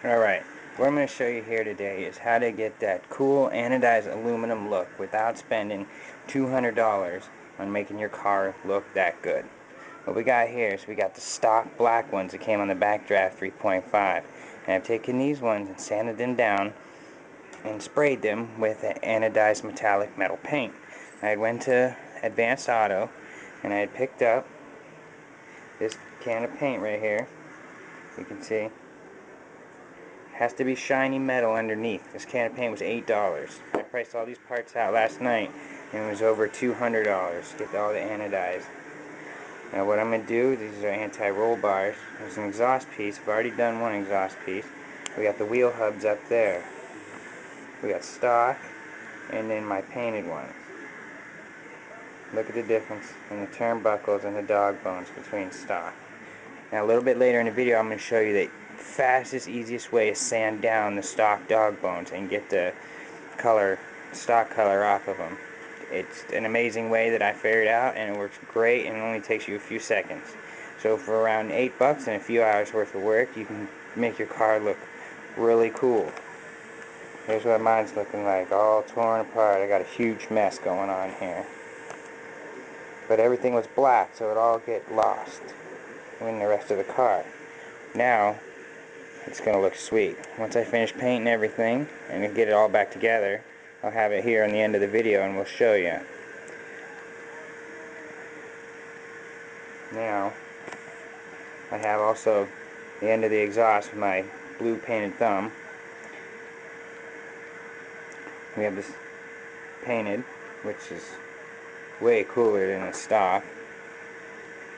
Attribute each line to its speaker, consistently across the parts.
Speaker 1: Alright, what I'm going to show you here today is how to get that cool anodized aluminum look without spending $200 on making your car look that good. What we got here is we got the stock black ones that came on the Backdraft 3.5, and I've taken these ones and sanded them down and sprayed them with an anodized metallic metal paint. I went to Advanced Auto and I had picked up this can of paint right here. You can see has to be shiny metal underneath. This can of paint was $8. I priced all these parts out last night and it was over $200 to get all the anodized. Now what I'm going to do, these are anti-roll bars. There's an exhaust piece. I've already done one exhaust piece. We got the wheel hubs up there. We got stock and then my painted ones. Look at the difference in the turnbuckles and the dog bones between stock. Now a little bit later in the video I'm going to show you the fastest, easiest way to sand down the stock dog bones and get the stock color off of them. It's an amazing way that I figured out, and it works great, and it only takes you a few seconds. So for around $8 and a few hours worth of work, you can make your car look really cool. Here's what mine's looking like, all torn apart. I got a huge mess going on here. But everything was black, so it all get lost in the rest of the car. Now it's going to look sweet. Once I finish painting everything and get it all back together, I'll have it here on the end of the video and we'll show you. Now I have also the end of the exhaust with my blue painted thumb. We have this painted, which is way cooler than the stock.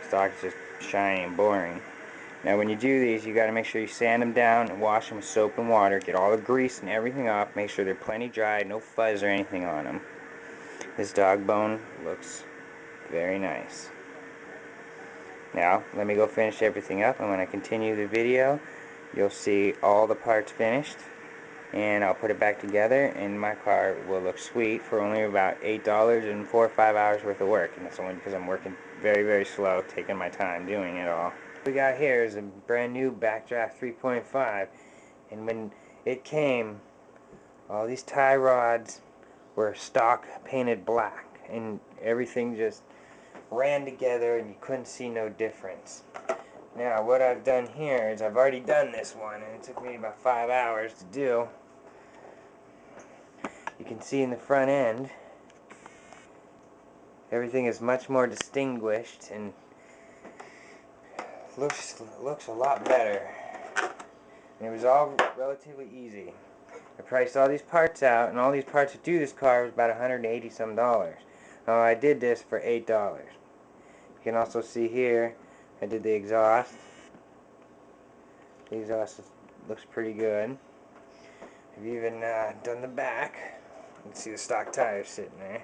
Speaker 1: Stock is just shiny and boring. Now when you do these, you got to make sure you sand them down and wash them with soap and water. Get all the grease and everything off. Make sure they're plenty dry, no fuzz or anything on them. This dog bone looks very nice. Now let me go finish everything up, and when I continue the video you'll see all the parts finished, and I'll put it back together and my car will look sweet for only about $8 and 4 or 5 hours worth of work. And that's only because I'm working very, very slow, taking my time doing it all. What we got here is a brand new Backdraft 3.5, and when it came, all these tie rods were stock painted black, and everything just ran together and you couldn't see no difference. Now what I've done here is I've already done this one, and it took me about 5 hours to do. You can see in the front end everything is much more distinguished and looks a lot better. And it was all relatively easy. I priced all these parts out, and all these parts to do this car was about $180 some. Now I did this for $8. You can also see here I did the exhaust. The exhaust looks pretty good. I've even done the back. You can see the stock tires sitting there.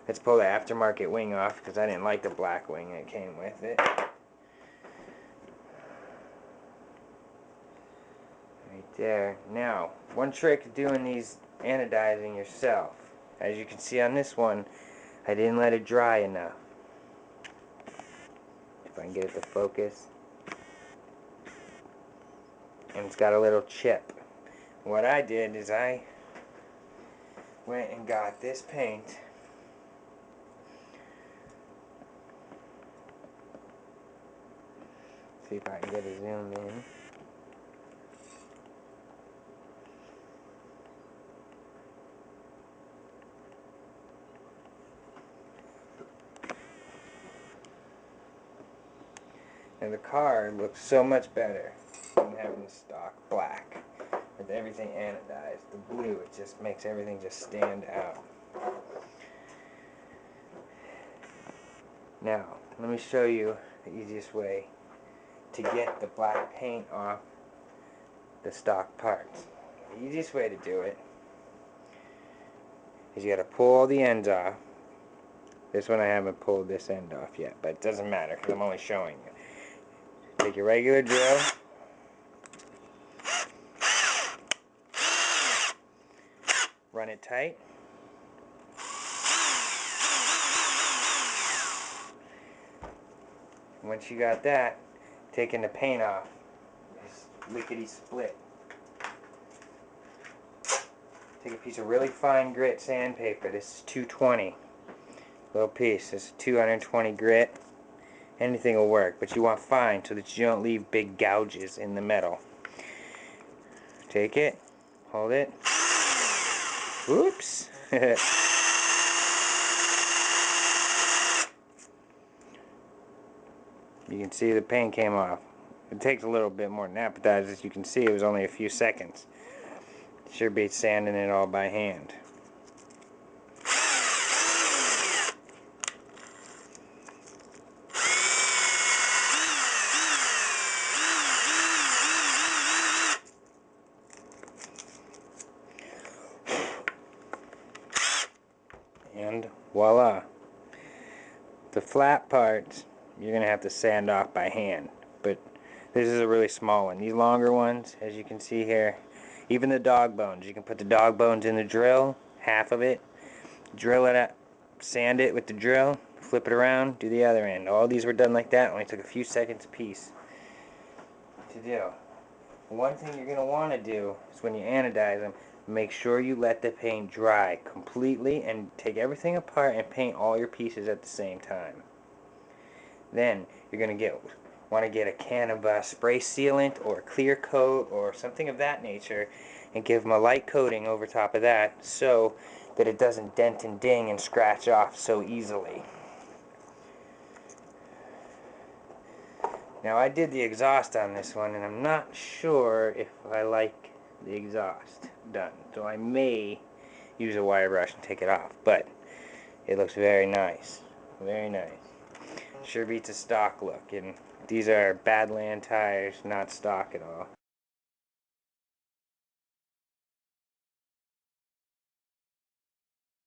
Speaker 1: Let's pull the aftermarket wing off because I didn't like the black wing that came with it. Right there. Now, one trick of doing these anodizing yourself. As you can see on this one, I didn't let it dry enough. If I can get it to focus. And it's got a little chip. What I did is I went and got this paint. See if I can get a zoom in. And the car looks so much better than having the stock black with everything anodized. The blue, it just makes everything just stand out. Now, let me show you the easiest way to get the black paint off the stock parts. The easiest way to do it is you got to pull all the ends off. This one I haven't pulled this end off yet, but it doesn't matter because I'm only showing you. Take your regular drill, run it tight, once you got that, taking the paint off, just lickety split. take a piece of really fine grit sandpaper. This is 220. Little piece. This is 220 grit. Anything will work, but you want fine so that you don't leave big gouges in the metal. Take it, hold it. Oops. You can see the paint came off. It takes a little bit more than that, but as you can see, it was only a few seconds. Sure beats sanding it all by hand. And voila. The flat parts you're going to have to sand off by hand, but this is a really small one. These longer ones, as you can see here, even the dog bones, you can put the dog bones in the drill, half of it, drill it out, sand it with the drill, flip it around, do the other end. All these were done like that, only took a few seconds a piece to do. One thing you're going to want to do is when you anodize them, make sure you let the paint dry completely and take everything apart and paint all your pieces at the same time. Then you're going to want to get a can of spray sealant or a clear coat or something of that nature and give them a light coating over top of that so that it doesn't dent and ding and scratch off so easily. Now I did the exhaust on this one and I'm not sure if I like the exhaust done, so I may use a wire brush and take it off, but it looks very nice. Very nice. Sure beats a stock look, and these are Badland tires, not stock at all.